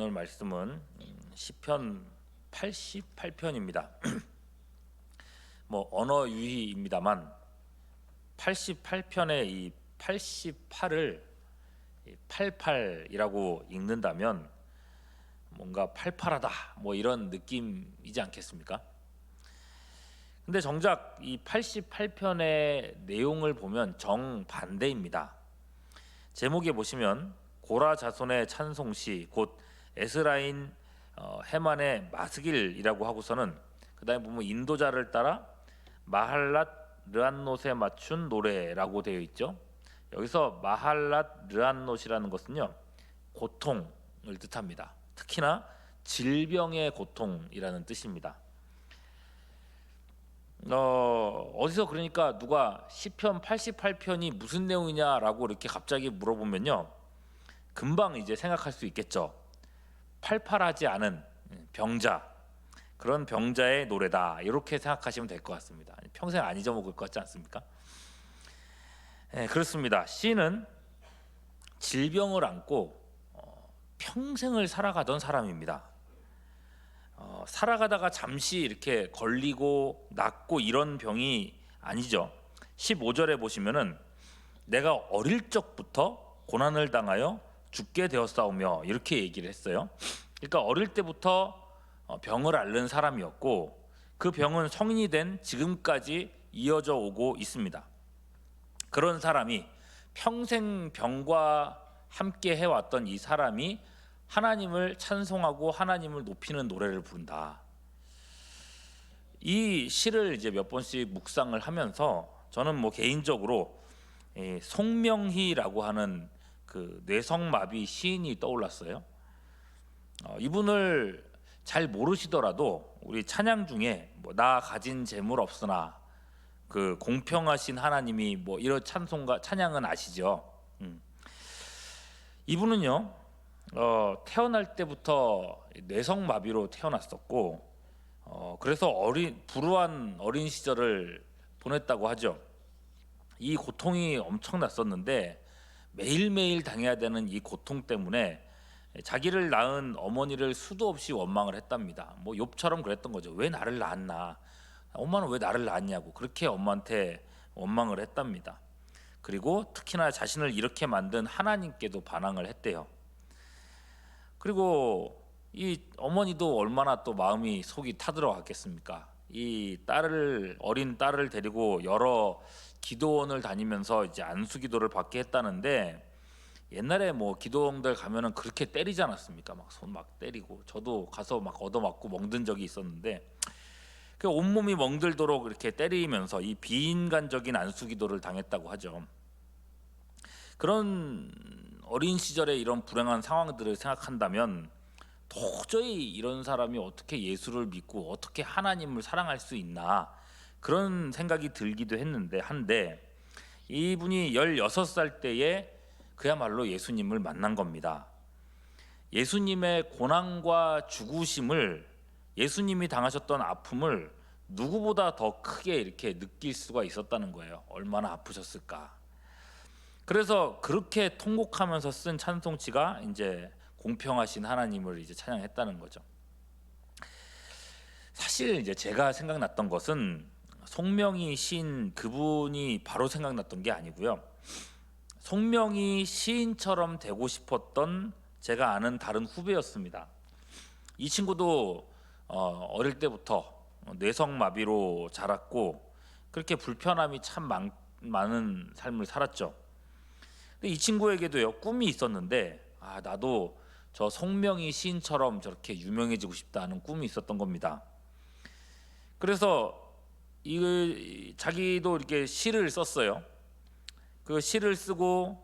오늘 말씀은 시편 88편입니다. 뭐 언어 유희입니다만 88편의 이 88을 88이라고 읽는다면 뭔가 팔팔하다 뭐 이런 느낌이지 않겠습니까? 근데 정작 이 88편의 내용을 보면 정반대입니다. 제목에 보시면 고라 자손의 찬송시 곧 에스라인 헤만의 마스길이라고 하고서는 그 다음에 보면 인도자를 따라 마할랏 르안노스에 맞춘 노래라고 되어 있죠. 여기서 마할랏 르안노스라는 것은요 고통을 뜻합니다. 특히나 질병의 고통이라는 뜻입니다. 어디서 그러니까 누가 시편 88편이 무슨 내용이냐라고 이렇게 갑자기 물어보면요 금방 이제 생각할 수 있겠죠. 팔팔하지 않은 병자, 그런 병자의 노래다 이렇게 생각하시면 될 것 같습니다. 평생 안 잊어먹을 것 같지 않습니까? 네, 그렇습니다. 시인은 질병을 안고 평생을 살아가던 사람입니다. 살아가다가 잠시 이렇게 걸리고 낫고 이런 병이 아니죠. 15절에 보시면은 내가 어릴 적부터 고난을 당하여 죽게 되었사오며 이렇게 얘기를 했어요. 그러니까 어릴 때부터 병을 앓는 사람이었고 그 병은 성인이 된 지금까지 이어져 오고 있습니다. 그런 사람이 평생 병과 함께 해왔던 이 사람이 하나님을 찬송하고 하나님을 높이는 노래를 부른다. 이 시를 이제 몇 번씩 묵상을 하면서 저는 뭐 개인적으로 송명희라고 하는 그 뇌성마비 시인이 떠올랐어요. 이분을 잘 모르시더라도 우리 찬양 중에 뭐 나 가진 재물 없으나 그 공평하신 하나님이 뭐 이런 찬송가 찬양은 아시죠? 이분은요 태어날 때부터 뇌성마비로 태어났었고 그래서 불우한 어린 시절을 보냈다고 하죠. 이 고통이 엄청났었는데 매일매일 당해야 되는 이 고통 때문에 자기를 낳은 어머니를 수도 없이 원망을 했답니다. 뭐 욥처럼 그랬던 거죠. 왜 나를 낳았나? 엄마는 왜 나를 낳았냐고 그렇게 엄마한테 원망을 했답니다. 그리고 특히나 자신을 이렇게 만든 하나님께도 반항을 했대요. 그리고 이 어머니도 얼마나 또 마음이 속이 타들어갔겠습니까? 이 어린 딸을 데리고 여러 기도원을 다니면서 이제 안수기도를 받게 했다는데 옛날에 뭐 기도원들 가면은 그렇게 때리지 않았습니까? 막 손 막 때리고 저도 가서 막 얻어맞고 멍든 적이 있었는데 그 온몸이 멍들도록 이렇게 때리면서 이 비인간적인 안수기도를 당했다고 하죠. 그런 어린 시절에 이런 불행한 상황들을 생각한다면 도저히 이런 사람이 어떻게 예수를 믿고 어떻게 하나님을 사랑할 수 있나 그런 생각이 들기도 한데 이분이 16살 때에 그야말로 예수님을 만난 겁니다. 예수님의 고난과 죽으심을 예수님이 당하셨던 아픔을 누구보다 더 크게 이렇게 느낄 수가 있었다는 거예요. 얼마나 아프셨을까. 그래서 그렇게 통곡하면서 쓴 찬송치가 이제 공평하신 하나님을 이제 찬양했다는 거죠. 사실 이제 제가 생각났던 것은 송명희 시인 그분이 바로 생각났던 게 아니고요. 송명희 시인처럼 되고 싶었던 제가 아는 다른 후배였습니다. 이 친구도 어릴 때부터 뇌성마비로 자랐고 그렇게 불편함이 참 많은 삶을 살았죠. 근데 이 친구에게도요 꿈이 있었는데 나도 저 송명희 시인처럼 저렇게 유명해지고 싶다는 꿈이 있었던 겁니다. 그래서 자기도 이렇게 시를 썼어요. 그 시를 쓰고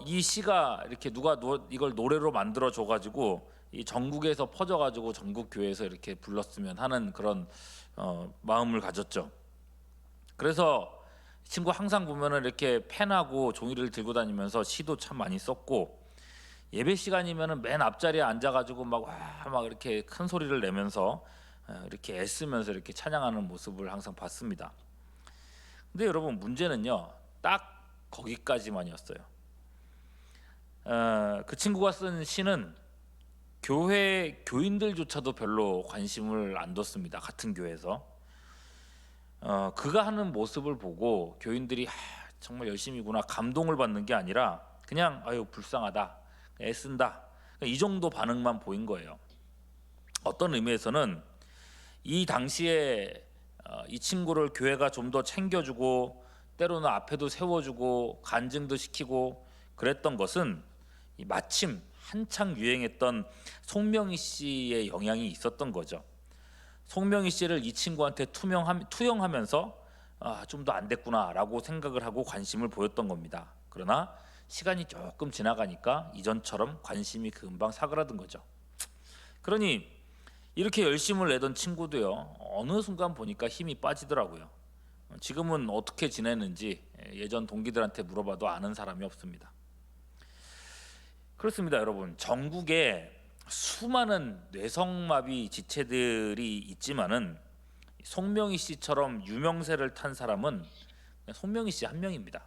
이 시가 이렇게 누가 이걸 노래로 만들어 줘가지고 이 전국에서 퍼져가지고 전국 교회에서 이렇게 불렀으면 하는 그런 마음을 가졌죠. 그래서 친구 항상 보면은 이렇게 펜하고 종이를 들고 다니면서 시도 참 많이 썼고 예배 시간이면은 맨 앞자리에 앉아가지고 막 이렇게 큰 소리를 내면서 이렇게 애쓰면서 이렇게 찬양하는 모습을 항상 봤습니다. 근데 여러분 문제는요 딱 거기까지만이었어요. 그 친구가 쓴 시는 교회 교인들조차도 별로 관심을 안 뒀습니다. 같은 교회에서 그가 하는 모습을 보고 교인들이 정말 열심히구나 감동을 받는 게 아니라 그냥 아유 불쌍하다, 애쓴다, 이 정도 반응만 보인 거예요. 어떤 의미에서는 이 당시에 이 친구를 교회가 좀 더 챙겨주고 때로는 앞에도 세워주고 간증도 시키고 그랬던 것은 마침 한창 유행했던 송명희 씨의 영향이 있었던 거죠. 송명희 씨를 이 친구한테 투영하면서 좀 더 안 됐구나라고 생각을 하고 관심을 보였던 겁니다. 그러나 시간이 조금 지나가니까 이전처럼 관심이 금방 사그라든 거죠. 그러니 이렇게 열심을 내던 친구도요, 어느 순간 보니까 힘이 빠지더라고요. 지금은 어떻게 지내는지 예전 동기들한테 물어봐도 아는 사람이 없습니다. 그렇습니다, 여러분. 전국에 수많은 뇌성마비 지체들이 있지만은 송명희 씨처럼 유명세를 탄 사람은 송명희 씨 한 명입니다.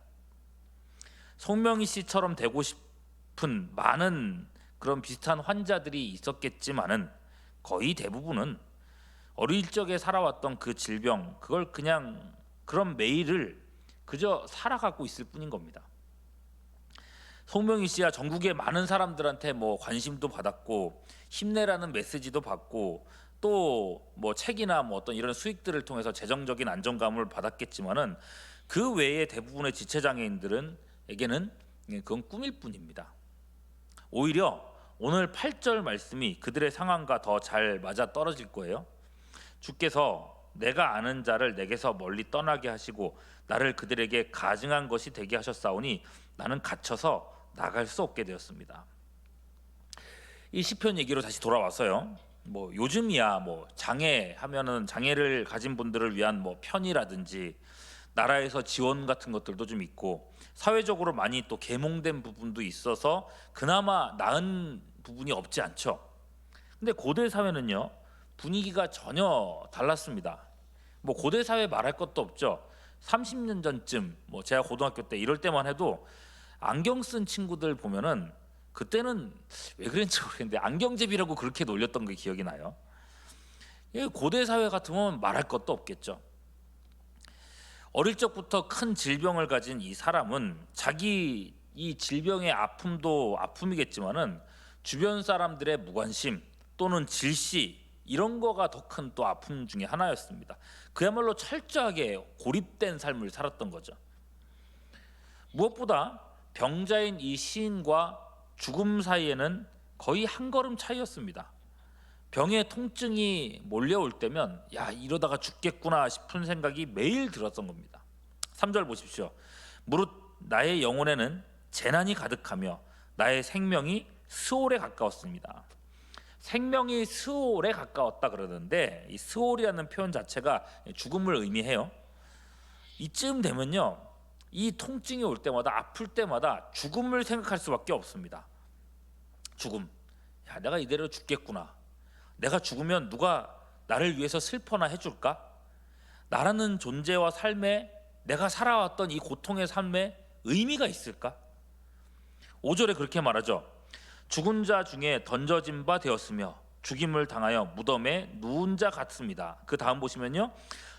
송명희 씨처럼 되고 싶은 많은 그런 비슷한 환자들이 있었겠지만은 거의 대부분은 어릴 적에 살아왔던 그 질병, 그걸 그냥 그런 매일을 그저 살아가고 있을 뿐인 겁니다. 송명희 씨야 전국의 많은 사람들한테 뭐 관심도 받았고 힘내라는 메시지도 받고 또 뭐 책이나 뭐 어떤 이런 수익들을 통해서 재정적인 안정감을 받았겠지만은 그 외에 대부분의 지체장애인들은에게는 그건 꿈일 뿐입니다. 오히려 오늘 8절 말씀이 그들의 상황과 더 잘 맞아 떨어질 거예요. 주께서 내가 아는 자를 내게서 멀리 떠나게 하시고 나를 그들에게 가증한 것이 되게 하셨사오니 나는 갇혀서 나갈 수 없게 되었습니다. 이 시편 얘기로 다시 돌아와서요. 뭐 요즘이야 뭐 장애 하면은 장애를 가진 분들을 위한 뭐 편이라든지 나라에서 지원 같은 것들도 좀 있고 사회적으로 많이 또 계몽된 부분도 있어서 그나마 나은 부분이 없지 않죠. 근데 고대 사회는요 분위기가 전혀 달랐습니다. 뭐 고대 사회 말할 것도 없죠. 30년 전쯤 뭐 제가 고등학교 때 이럴 때만 해도 안경 쓴 친구들 보면은 그때는 왜 그랬는지 모르겠는데 안경제비라고 그렇게 놀렸던 게 기억이 나요. 고대 사회 같으면 말할 것도 없겠죠. 어릴 적부터 큰 질병을 가진 이 사람은 자기 이 질병의 아픔도 아픔이겠지만은 주변 사람들의 무관심 또는 질시 이런 거가 더 큰 또 아픔 중에 하나였습니다. 그야말로 철저하게 고립된 삶을 살았던 거죠. 무엇보다 병자인 이 시인과 죽음 사이에는 거의 한 걸음 차이였습니다. 병의 통증이 몰려올 때면 야 이러다가 죽겠구나 싶은 생각이 매일 들었던 겁니다. 3절 보십시오. 무릇 나의 영혼에는 재난이 가득하며 나의 생명이 스올에 가까웠습니다. 생명이 스올에 가까웠다 그러는데 이 스올이라는 표현 자체가 죽음을 의미해요. 이쯤 되면요 이 통증이 올 때마다 아플 때마다 죽음을 생각할 수밖에 없습니다. 죽음. 야 내가 이대로 죽겠구나. 내가 죽으면 누가 나를 위해서 슬퍼나 해줄까? 나라는 존재와 삶에 내가 살아왔던 이 고통의 삶에 의미가 있을까? 5절에 그렇게 말하죠. 죽은 자 중에 던져진 바 되었으며 죽임을 당하여 무덤에 누운 자 같습니다. 그 다음 보시면요.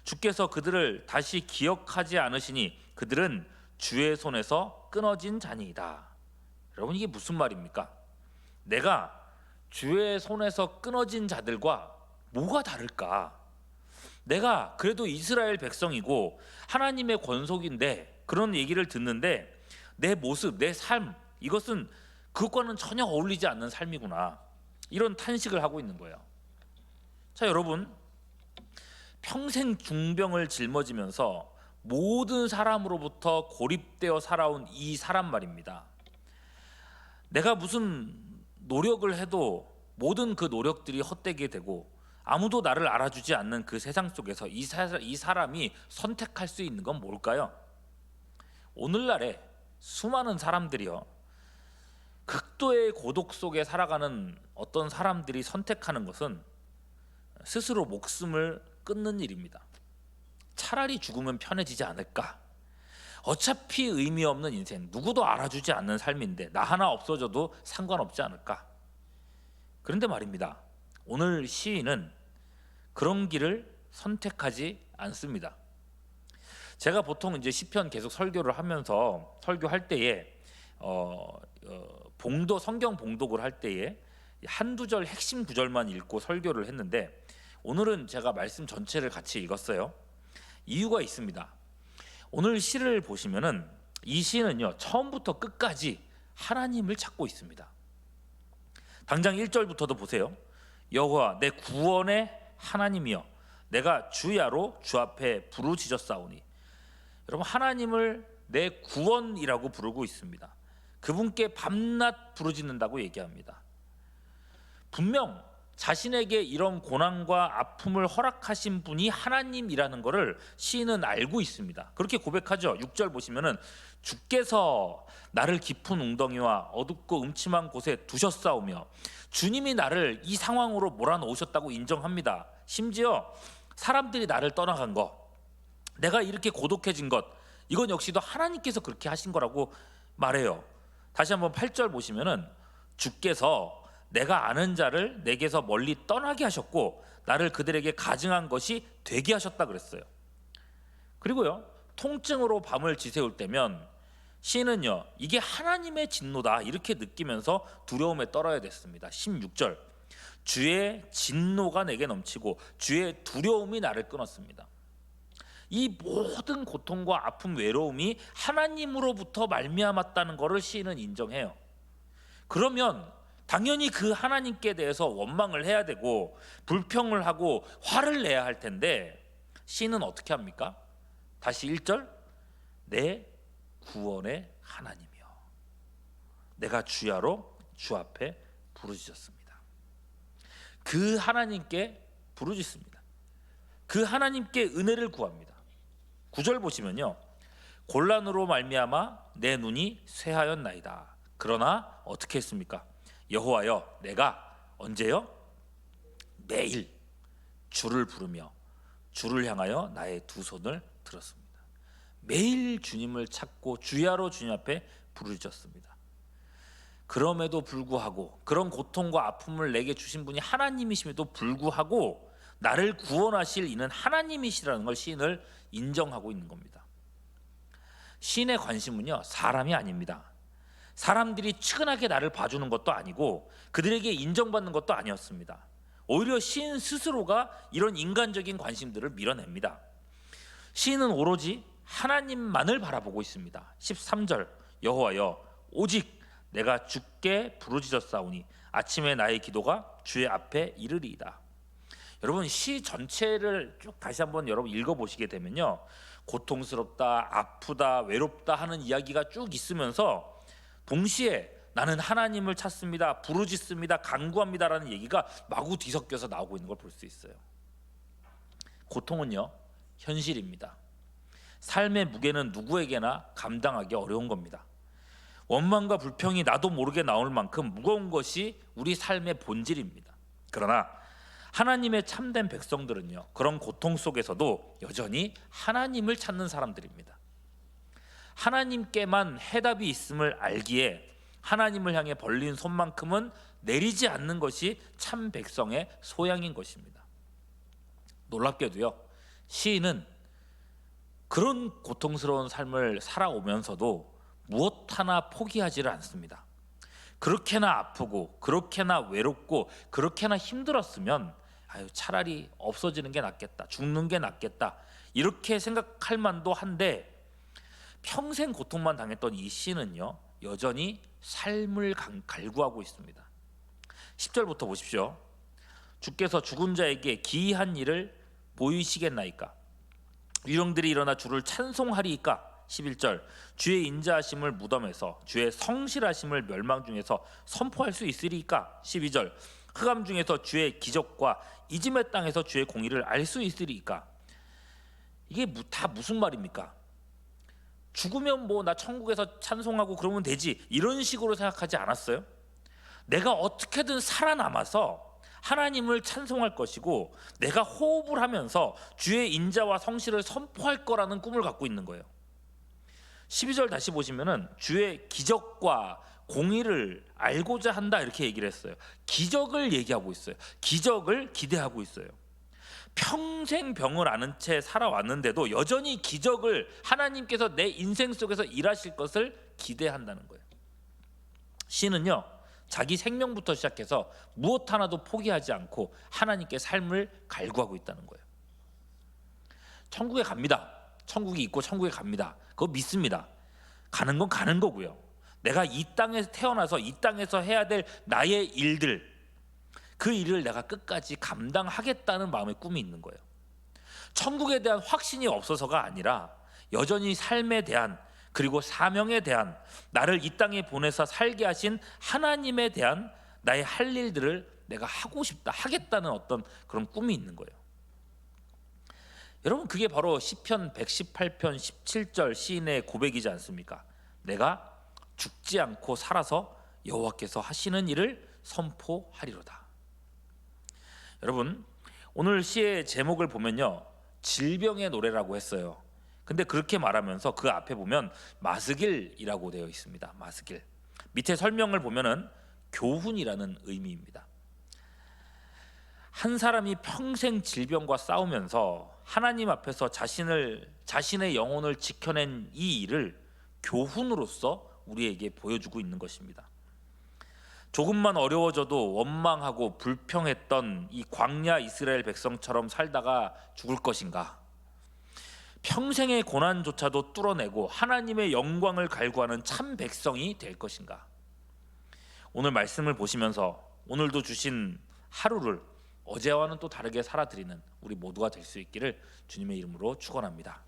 주께서 그들을 다시 기억하지 않으시니 그들은 주의 손에서 끊어진 자니이다. 여러분 이게 무슨 말입니까? 내가 주의 손에서 끊어진 자들과 뭐가 다를까? 내가 그래도 이스라엘 백성이고 하나님의 권속인데 그런 얘기를 듣는데 내 모습, 내 삶 이것은 그것과는 전혀 어울리지 않는 삶이구나. 이런 탄식을 하고 있는 거예요. 자 여러분 평생 중병을 짊어지면서 모든 사람으로부터 고립되어 살아온 이 사람 말입니다. 내가 무슨 노력을 해도 모든 그 노력들이 헛되게 되고 아무도 나를 알아주지 않는 그 세상 속에서 이 사람이 선택할 수 있는 건 뭘까요? 오늘날에 수많은 사람들이요 극도의 고독 속에 살아가는 어떤 사람들이 선택하는 것은 스스로 목숨을 끊는 일입니다. 차라리 죽으면 편해지지 않을까? 어차피 의미 없는 인생, 누구도 알아주지 않는 삶인데 나 하나 없어져도 상관없지 않을까? 그런데 말입니다. 오늘 시인은 그런 길을 선택하지 않습니다. 제가 보통 이제 시편 계속 설교를 하면서 설교할 때에 봉도 성경 봉독을 할 때에 한두 절 핵심 구절만 읽고 설교를 했는데 오늘은 제가 말씀 전체를 같이 읽었어요. 이유가 있습니다. 오늘 시를 보시면은 이 시는요 처음부터 끝까지 하나님을 찾고 있습니다. 당장 1절부터도 보세요. 여호와 내 구원의 하나님이여 내가 주야로 주 앞에 부르짖었사오니. 여러분, 하나님을 내 구원이라고 부르고 있습니다. 그분께 밤낮 부르짖는다고 얘기합니다. 분명 자신에게 이런 고난과 아픔을 허락하신 분이 하나님이라는 것을 시인은 알고 있습니다. 그렇게 고백하죠. 6절 보시면은 주께서 나를 깊은 웅덩이와 어둡고 음침한 곳에 두셨사오며 주님이 나를 이 상황으로 몰아넣으셨다고 인정합니다. 심지어 사람들이 나를 떠나간 것, 내가 이렇게 고독해진 것, 이건 역시도 하나님께서 그렇게 하신 거라고 말해요. 다시 한번 8절 보시면은 주께서 내가 아는 자를 내게서 멀리 떠나게 하셨고 나를 그들에게 가증한 것이 되게 하셨다 그랬어요. 그리고요 통증으로 밤을 지새울 때면 시인은요 이게 하나님의 진노다 이렇게 느끼면서 두려움에 떨어야 됐습니다. 16절 주의 진노가 내게 넘치고 주의 두려움이 나를 끊었습니다. 이 모든 고통과 아픔, 외로움이 하나님으로부터 말미암았다는 것을 시인은 인정해요. 그러면 당연히 그 하나님께 대해서 원망을 해야 되고 불평을 하고 화를 내야 할 텐데 시인은 어떻게 합니까? 다시 1절 내 구원의 하나님이여 내가 주야로 주 앞에 부르짖었습니다. 그 하나님께 부르짖습니다. 그 하나님께 은혜를 구합니다. 9절 보시면요 곤란으로 말미암아 내 눈이 쇠하였나이다. 그러나 어떻게 했습니까? 여호와여 내가 언제요? 매일 주를 부르며 주를 향하여 나의 두 손을 들었습니다. 매일 주님을 찾고 주야로 주님 앞에 부르짖었습니다. 그럼에도 불구하고 그런 고통과 아픔을 내게 주신 분이 하나님이심에도 불구하고 나를 구원하실 이는 하나님이시라는 걸 시인을 인정하고 있는 겁니다. 시인의 관심은요 사람이 아닙니다. 사람들이 측은하게 나를 봐주는 것도 아니고 그들에게 인정받는 것도 아니었습니다. 오히려 시인 스스로가 이런 인간적인 관심들을 밀어냅니다. 시인은 오로지 하나님만을 바라보고 있습니다. 13절 여호와여 오직 내가 주께 부르짖었사오니 아침에 나의 기도가 주의 앞에 이르리이다. 여러분 시 전체를 쭉 다시 한번 여러분 읽어보시게 되면요 고통스럽다, 아프다, 외롭다 하는 이야기가 쭉 있으면서 동시에 나는 하나님을 찾습니다, 부르짖습니다, 간구합니다라는 얘기가 마구 뒤섞여서 나오고 있는 걸 볼 수 있어요. 고통은요 현실입니다. 삶의 무게는 누구에게나 감당하기 어려운 겁니다. 원망과 불평이 나도 모르게 나올 만큼 무거운 것이 우리 삶의 본질입니다. 그러나 하나님의 참된 백성들은요 그런 고통 속에서도 여전히 하나님을 찾는 사람들입니다. 하나님께만 해답이 있음을 알기에 하나님을 향해 벌린 손만큼은 내리지 않는 것이 참 백성의 소양인 것입니다. 놀랍게도요 시인은 그런 고통스러운 삶을 살아오면서도 무엇 하나 포기하지를 않습니다. 그렇게나 아프고 그렇게나 외롭고 그렇게나 힘들었으면 차라리 없어지는 게 낫겠다, 죽는 게 낫겠다 이렇게 생각할 만도 한데 평생 고통만 당했던 이 시인은요 여전히 삶을 갈구하고 있습니다. 10절부터 보십시오. 주께서 죽은 자에게 기이한 일을 보이시겠나이까? 유령들이 일어나 주를 찬송하리이까? 11절 주의 인자하심을 무덤에서 주의 성실하심을 멸망 중에서 선포할 수 있으리이까? 12절 흑암 중에서 주의 기적과 이짐의 땅에서 주의 공의를 알 수 있으리이까? 이게 다 무슨 말입니까? 죽으면 뭐 나 천국에서 찬송하고 그러면 되지 이런 식으로 생각하지 않았어요? 내가 어떻게든 살아남아서 하나님을 찬송할 것이고 내가 호흡을 하면서 주의 인자와 성실을 선포할 거라는 꿈을 갖고 있는 거예요. 12절 다시 보시면은 주의 기적과 공의를 알고자 한다 이렇게 얘기를 했어요. 기적을 얘기하고 있어요. 기적을 기대하고 있어요. 평생 병을 앓은 채 살아왔는데도 여전히 기적을 하나님께서 내 인생 속에서 일하실 것을 기대한다는 거예요. 신은요, 자기 생명부터 시작해서 무엇 하나도 포기하지 않고 하나님께 삶을 갈구하고 있다는 거예요. 천국에 갑니다. 천국이 있고 천국에 갑니다. 그거 믿습니다. 가는 건 가는 거고요. 내가 이 땅에 태어나서 이 땅에서 해야 될 나의 일들, 그 일을 내가 끝까지 감당하겠다는 마음의 꿈이 있는 거예요. 천국에 대한 확신이 없어서가 아니라 여전히 삶에 대한, 그리고 사명에 대한, 나를 이 땅에 보내서 살게 하신 하나님에 대한 나의 할 일들을 내가 하고 싶다, 하겠다는 어떤 그런 꿈이 있는 거예요. 여러분, 그게 바로 시편 118편 17절 시인의 고백이지 않습니까? 내가 죽지 않고 살아서 여호와께서 하시는 일을 선포하리로다. 여러분, 오늘 시의 제목을 보면요, 질병의 노래라고 했어요. 근데 그렇게 말하면서 그 앞에 보면 마스길이라고 되어 있습니다. 마스길. 밑에 설명을 보면은 교훈이라는 의미입니다. 한 사람이 평생 질병과 싸우면서 하나님 앞에서 자신의 영혼을 지켜낸 이 일을 교훈으로서 우리에게 보여주고 있는 것입니다. 조금만 어려워져도 원망하고 불평했던 이 광야 이스라엘 백성처럼 살다가 죽을 것인가? 평생의 고난조차도 뚫어내고 하나님의 영광을 갈구하는 참 백성이 될 것인가? 오늘 말씀을 보시면서 오늘도 주신 하루를 어제와는 또 다르게 살아드리는 우리 모두가 될 수 있기를 주님의 이름으로 축원합니다.